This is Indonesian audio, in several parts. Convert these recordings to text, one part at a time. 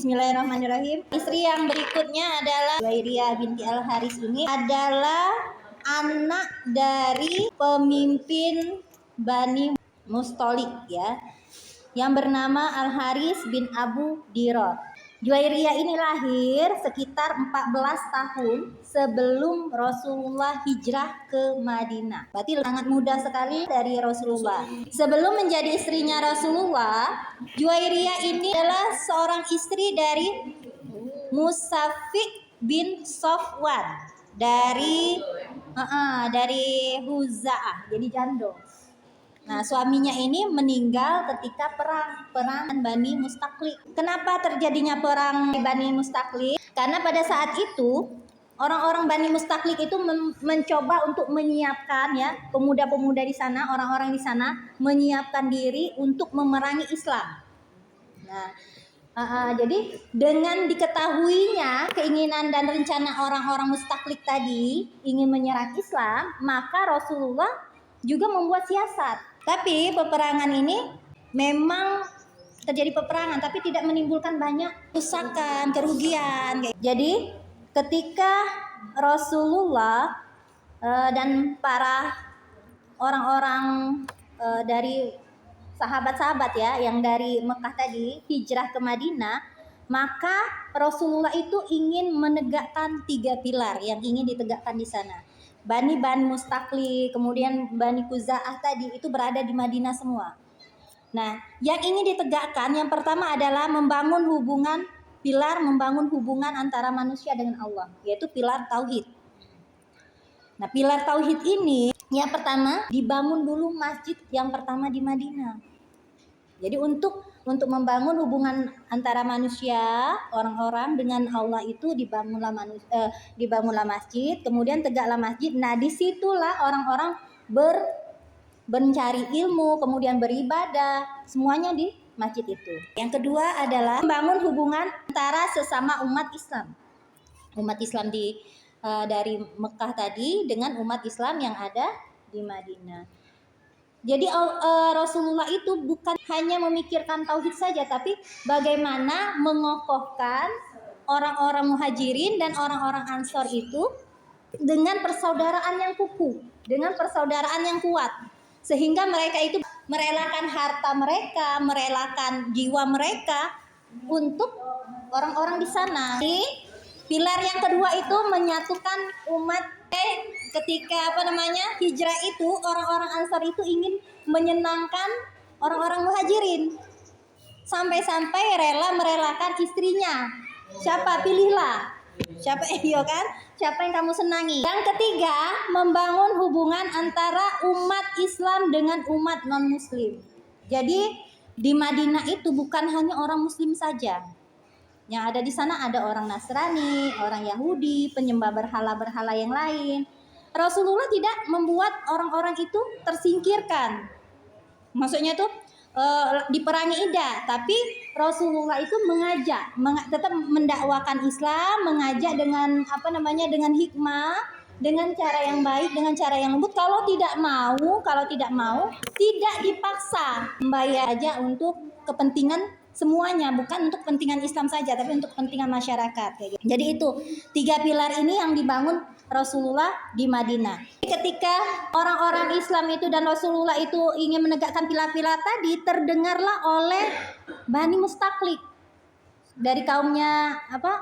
Bismillahirrahmanirrahim. Istri yang berikutnya adalah Juwairiyah binti Al-Haris. Ini adalah anak dari pemimpin Bani Mustalik ya, yang bernama Al-Haris bin Abu Dirar. Juwairiyah ini lahir sekitar 14 tahun sebelum Rasulullah hijrah ke Madinah. Berarti sangat muda sekali dari Rasulullah. Sebelum menjadi istrinya Rasulullah, Juwairiyah ini adalah seorang istri dari Musafiq bin Sofwan dari Huza'ah, jadi jando. Nah, suaminya ini meninggal ketika perang Bani Mustaqlik. Kenapa terjadinya perang Bani Mustaqlik? Karena pada saat itu orang-orang Bani Mustaqlik itu mencoba untuk menyiapkan ya, pemuda-pemuda di sana, orang-orang di sana menyiapkan diri untuk memerangi Islam. Nah, jadi dengan diketahuinya keinginan dan rencana orang-orang Mustaqlik tadi ingin menyerang Islam, maka Rasulullah juga membuat siasat. Tapi peperangan ini memang terjadi peperangan, tapi tidak menimbulkan banyak kerusakan, kerugian. Jadi ketika Rasulullah dan para orang-orang dari sahabat-sahabat ya, yang dari Mekah tadi hijrah ke Madinah, maka Rasulullah itu ingin menegakkan 3 pilar yang ingin ditegakkan di sana. Bani Mustaqlik, kemudian Bani Khuza'ah tadi itu berada di Madinah semua. Nah, yang ingin ditegakkan yang pertama adalah membangun hubungan antara manusia dengan Allah, yaitu pilar tauhid. Nah, pilar tauhid ini yang pertama dibangun dulu masjid yang pertama di Madinah. Jadi untuk membangun hubungan antara manusia, orang-orang dengan Allah itu dibangunlah masjid, kemudian tegaklah masjid. Nah, disitulah orang-orang mencari ilmu, kemudian beribadah, semuanya di masjid itu. Yang kedua adalah membangun hubungan antara sesama umat Islam. Umat Islam dari Mekah tadi dengan umat Islam yang ada di Madinah. Jadi Rasulullah itu bukan hanya memikirkan tauhid saja, tapi bagaimana mengokohkan orang-orang muhajirin dan orang-orang ansor itu dengan persaudaraan yang kukuh, dengan persaudaraan yang kuat. Sehingga mereka itu merelakan harta mereka, merelakan jiwa mereka untuk orang-orang di sana. Jadi, pilar yang kedua itu menyatukan umat. Ketika hijrah itu, orang-orang Ansar itu ingin menyenangkan orang-orang muhajirin, sampai-sampai rela merelakan istrinya. Siapa? Pilihlah. Siapa yang kamu senangi. Yang ketiga, membangun hubungan antara umat Islam dengan umat non-muslim. Jadi di Madinah itu bukan hanya orang muslim saja. Yang ada di sana ada orang Nasrani, orang Yahudi, penyembah berhala-berhala yang lain. Rasulullah tidak membuat orang-orang itu tersingkirkan. Maksudnya tuh diperangi tidak, tapi Rasulullah itu tetap mendakwakan Islam, mengajak dengan dengan hikmah, dengan cara yang baik, dengan cara yang lembut. Kalau tidak mau, tidak dipaksa, membayar aja untuk kepentingan semuanya, bukan untuk kepentingan Islam saja, tapi untuk kepentingan masyarakat. Jadi itu 3 pilar ini yang dibangun Rasulullah di Madinah. Ketika orang-orang Islam itu dan Rasulullah itu ingin menegakkan pilar-pilar tadi, terdengarlah oleh Bani Mustaqlik dari kaumnya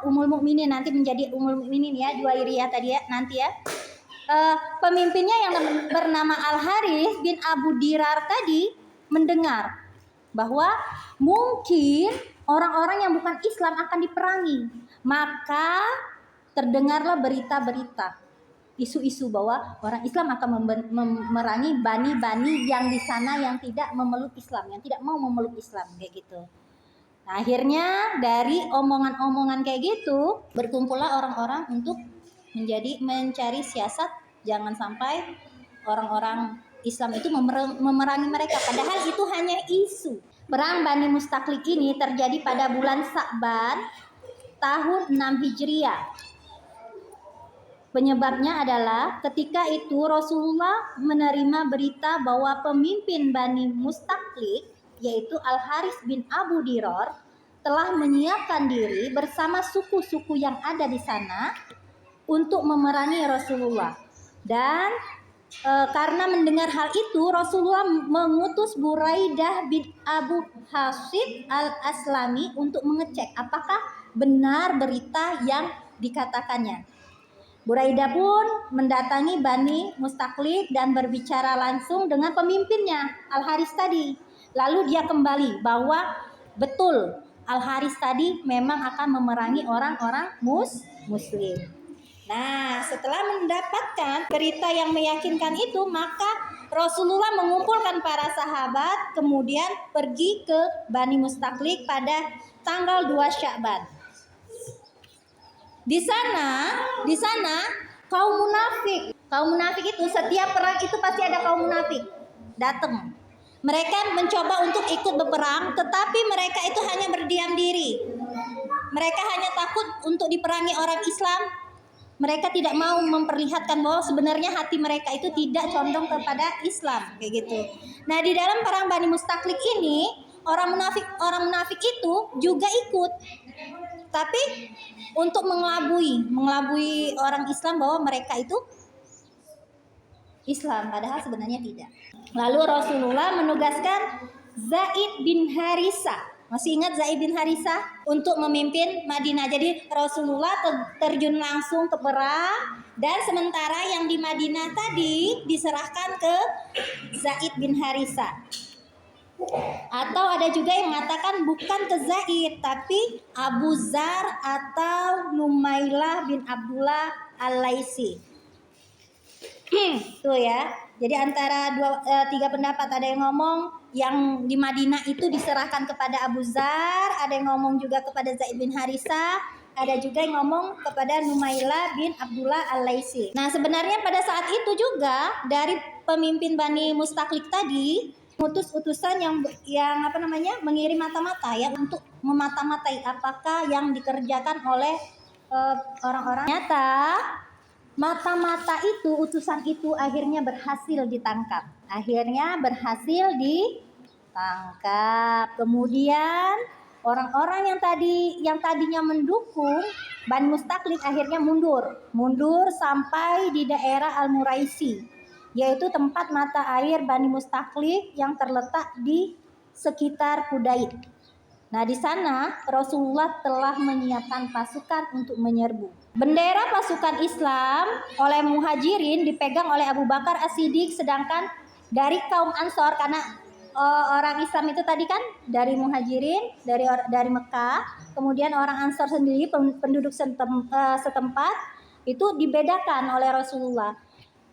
Ummul Mukminin, nanti menjadi Ummul Mukminin ya, Juwairiyah tadi ya, nanti ya. Pemimpinnya yang bernama Al-Haris bin Abu Dirar tadi mendengar bahwa mungkin orang-orang yang bukan Islam akan diperangi. Maka terdengarlah berita-berita, isu-isu bahwa orang Islam akan memerangi bani-bani yang di sana yang tidak memeluk Islam, yang tidak mau memeluk Islam kayak gitu. Nah, akhirnya dari omongan-omongan kayak gitu berkumpullah orang-orang untuk mencari siasat jangan sampai orang-orang Islam itu memerangi mereka, padahal itu hanya isu. Perang Bani Mustaqlik ini terjadi pada bulan Sa'ban tahun 6 Hijriah. Penyebabnya adalah ketika itu Rasulullah menerima berita bahwa pemimpin Bani Mustaqlik, yaitu Al-Haris bin Abu Dirar, telah menyiapkan diri bersama suku-suku yang ada di sana untuk memerangi Rasulullah. Dan karena mendengar hal itu, Rasulullah mengutus Buraidah bin Abu Hasib al-Aslami untuk mengecek apakah benar berita yang dikatakannya. Buraidah pun mendatangi Bani Mustaqlik dan berbicara langsung dengan pemimpinnya, Al-Haris tadi. Lalu dia kembali bahwa betul Al-Haris tadi memang akan memerangi orang-orang Muslim. Nah, setelah mendapatkan berita yang meyakinkan itu, maka Rasulullah mengumpulkan para sahabat, kemudian pergi ke Bani Mustaqlik pada tanggal 2 Sya'ban. Di sana kaum munafik itu setiap perang itu pasti ada kaum munafik datang. Mereka mencoba untuk ikut berperang, tetapi mereka itu hanya berdiam diri. Mereka hanya takut untuk diperangi orang Islam. Mereka tidak mau memperlihatkan bahwa sebenarnya hati mereka itu tidak condong kepada Islam, kayak gitu. Nah, di dalam perang Bani Mustaqlik ini, orang munafik itu juga ikut. Tapi untuk mengelabui orang Islam bahwa mereka itu Islam, padahal sebenarnya tidak. Lalu Rasulullah menugaskan Zaid bin Harisah. Masih ingat Zaid bin Harisah untuk memimpin Madinah. Jadi Rasulullah terjun langsung ke perang, dan sementara yang di Madinah tadi diserahkan ke Zaid bin Harisah. Atau ada juga yang mengatakan bukan ke Zaid, tapi Abu Zar atau Numailah bin Abdullah Al-Laisi. Tuh ya. Jadi antara tiga pendapat, ada yang ngomong yang di Madinah itu diserahkan kepada Abu Zar, ada yang ngomong juga kepada Zaid bin Harisah, ada juga yang ngomong kepada Numailah bin Abdullah Al-Laisi. Nah, sebenarnya pada saat itu juga dari pemimpin Bani Mustaqlik tadi mengutus utusan yang mengirim mata-mata ya untuk memata-matai apakah yang dikerjakan oleh orang-orang. Nyata mata-mata itu, utusan itu akhirnya berhasil ditangkap. Kemudian orang-orang yang tadinya mendukung Bani Mustaqlik akhirnya mundur sampai di daerah Al-Muraisi, yaitu tempat mata air Bani Mustaqlik yang terletak di sekitar Kudaid. Nah, di sana Rasulullah telah menyiapkan pasukan untuk menyerbu. Bendera pasukan Islam oleh Muhajirin dipegang oleh Abu Bakar As-Siddiq, sedangkan dari kaum Ansor, karena orang Islam itu tadi kan dari Muhajirin, dari Mekah, kemudian orang Ansor sendiri penduduk setempat itu dibedakan oleh Rasulullah.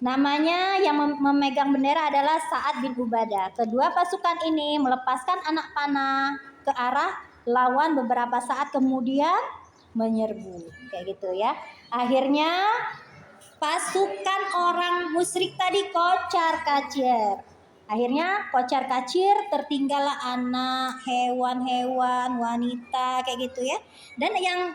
Namanya yang memegang bendera adalah Sa'ad bin Ubadah. Kedua pasukan ini melepaskan anak panah ke arah lawan beberapa saat kemudian menyerbu, kayak gitu ya. Akhirnya pasukan orang musyrik tadi kocar-kacir. Tertinggallah anak, hewan-hewan, wanita, kayak gitu ya. Dan yang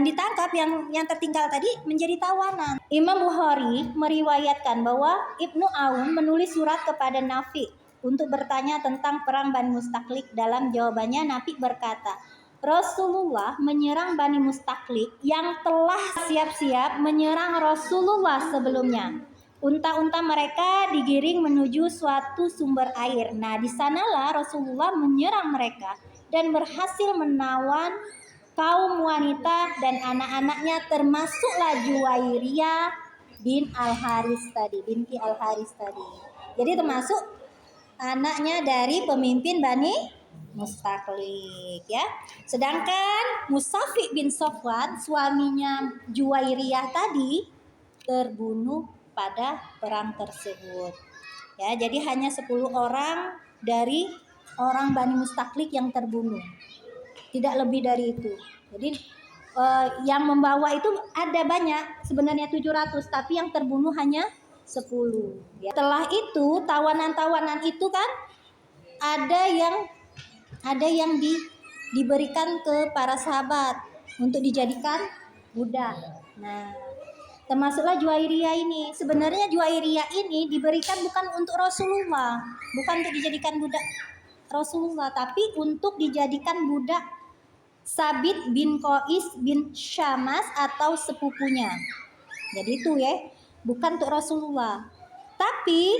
ditangkap, yang tertinggal tadi menjadi tawanan. Imam Bukhari meriwayatkan bahwa Ibnu Aun menulis surat kepada Nafi untuk bertanya tentang perang Bani Mustaqlik. Dalam jawabannya Nafi berkata, Rasulullah menyerang Bani Mustaqlik yang telah siap-siap menyerang Rasulullah sebelumnya. Unta-unta mereka digiring menuju suatu sumber air. Nah, di sanalah Rasulullah menyerang mereka dan berhasil menawan kaum wanita dan anak-anaknya, termasuklah Juwairiyah binti Al-Haris tadi. Jadi termasuk anaknya dari pemimpin Bani Mustaqlik ya. Sedangkan Musafi bin Sofwan, suaminya Juwairiyah tadi, terbunuh pada perang tersebut. Ya, jadi hanya 10 orang dari orang Bani Mustaqlik yang terbunuh. Tidak lebih dari itu. Jadi yang membawa itu ada banyak, sebenarnya 700, tapi yang terbunuh hanya 10 ya. Setelah itu tawanan-tawanan itu kan ada yang diberikan ke para sahabat untuk dijadikan budak. Nah, termasuklah Juwairiyah ini. Sebenarnya Juwairiyah ini diberikan bukan untuk Rasulullah, bukan untuk dijadikan budak Rasulullah, tapi untuk dijadikan budak Sabit bin Qais bin Syamas atau sepupunya. Jadi itu ya, bukan untuk Rasulullah. Tapi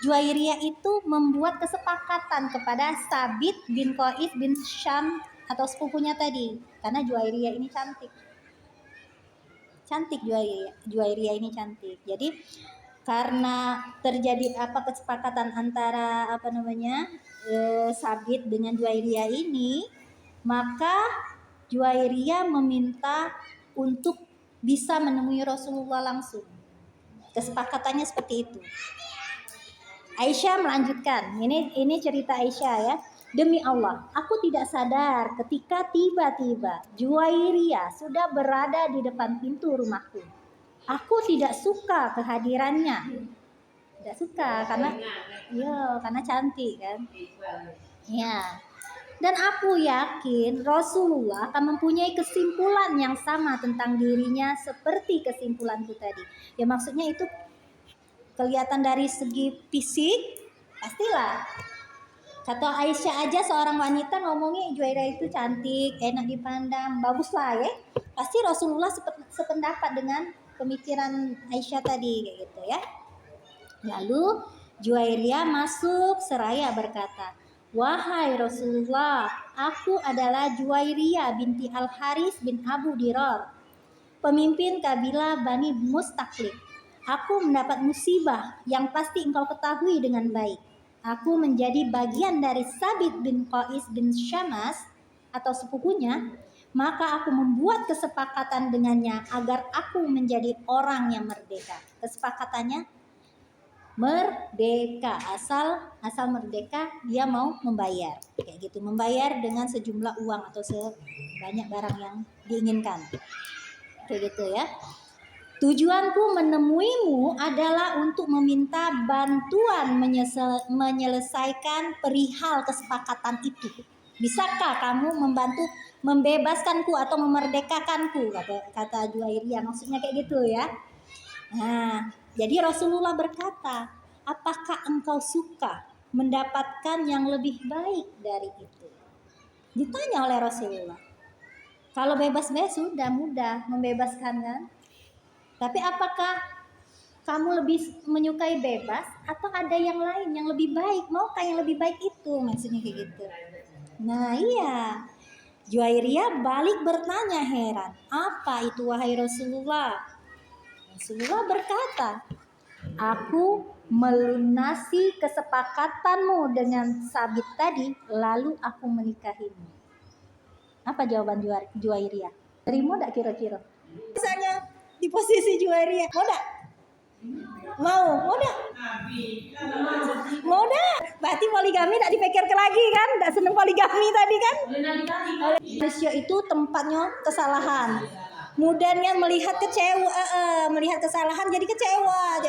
Juwairiyah itu membuat kesepakatan kepada Sabit bin Qais bin Syam atau sepupunya tadi, karena Juwairiyah ini cantik. Cantik Juwairiyah ini cantik. Jadi karena terjadi kesepakatan antara Sabit dengan Juwairiyah ini, maka Juwairiyah meminta untuk bisa menemui Rasulullah langsung. Kesepakatannya seperti itu. Aisyah melanjutkan. Ini cerita Aisyah ya. Demi Allah, aku tidak sadar ketika tiba-tiba Juwairiyah sudah berada di depan pintu rumahku. Aku tidak suka kehadirannya. Tidak suka karena cantik kan. Ya. Dan aku yakin Rasulullah akan mempunyai kesimpulan yang sama tentang dirinya seperti kesimpulanku tadi. Ya maksudnya itu kelihatan dari segi fisik, pastilah. Kata Aisyah aja seorang wanita ngomongnya Juwairiyah itu cantik, enak dipandang, bagus lah ya. Pasti Rasulullah sependapat dengan pemikiran Aisyah tadi kayak gitu ya. Lalu Juwairiyah masuk seraya berkata, "Wahai Rasulullah, aku adalah Juwairiyah binti Al-Haris bin Abu Dirar, pemimpin kabilah Bani Mustaqlib. Aku mendapat musibah yang pasti engkau ketahui dengan baik. Aku menjadi bagian dari Sabit bin Qais bin Syamas atau sepupunya, maka aku membuat kesepakatan dengannya agar aku menjadi orang yang merdeka." Kesepakatannya merdeka, asal merdeka dia mau membayar kayak gitu, membayar dengan sejumlah uang atau sebanyak barang yang diinginkan kayak gitu ya. Tujuanku menemuimu adalah untuk meminta bantuan menyelesaikan perihal kesepakatan itu. Bisakah kamu membantu membebaskanku atau memerdekakanku, kata Juwairiyah, maksudnya kayak gitu ya. Nah, jadi Rasulullah berkata, apakah engkau suka mendapatkan yang lebih baik dari itu? Ditanya oleh Rasulullah. Kalau bebas-bebas sudah mudah membebaskan kan? Tapi apakah kamu lebih menyukai bebas atau ada yang lain yang lebih baik? Maukah yang lebih baik itu? Maksudnya kayak gitu. Nah iya, Juwairiyah balik bertanya heran, apa itu wahai Rasulullah? Rasulullah berkata, aku melunasi kesepakatanmu dengan Sabit tadi, lalu aku menikahimu. Apa jawaban Juwairiyah? Terima tak kira-kira? Misalnya di posisi Juwairiyah, mau tak? Mau tak? Mau tak? Berarti poligami tak dipikirkan lagi kan? Tak seneng poligami tadi kan? Manusia itu tempatnya kesalahan. Mudahnya melihat kesalahan jadi kecewa.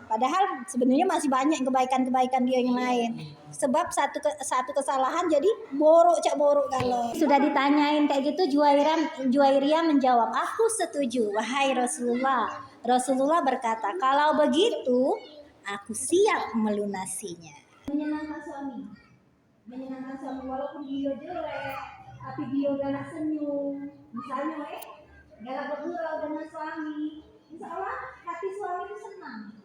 Padahal sebenarnya masih banyak kebaikan-kebaikan dia yang lain. Sebab satu kesalahan jadi borok kalau. Sudah ditanyain kayak gitu, Juwairiyah menjawab, aku setuju wahai Rasulullah. Rasulullah berkata, kalau begitu aku siap melunasinya. Menyenangkan suami walaupun dia jelek, tapi dia galak senyum. Misalnya galak bergurau dengan suami, insya Allah hati suami itu senang.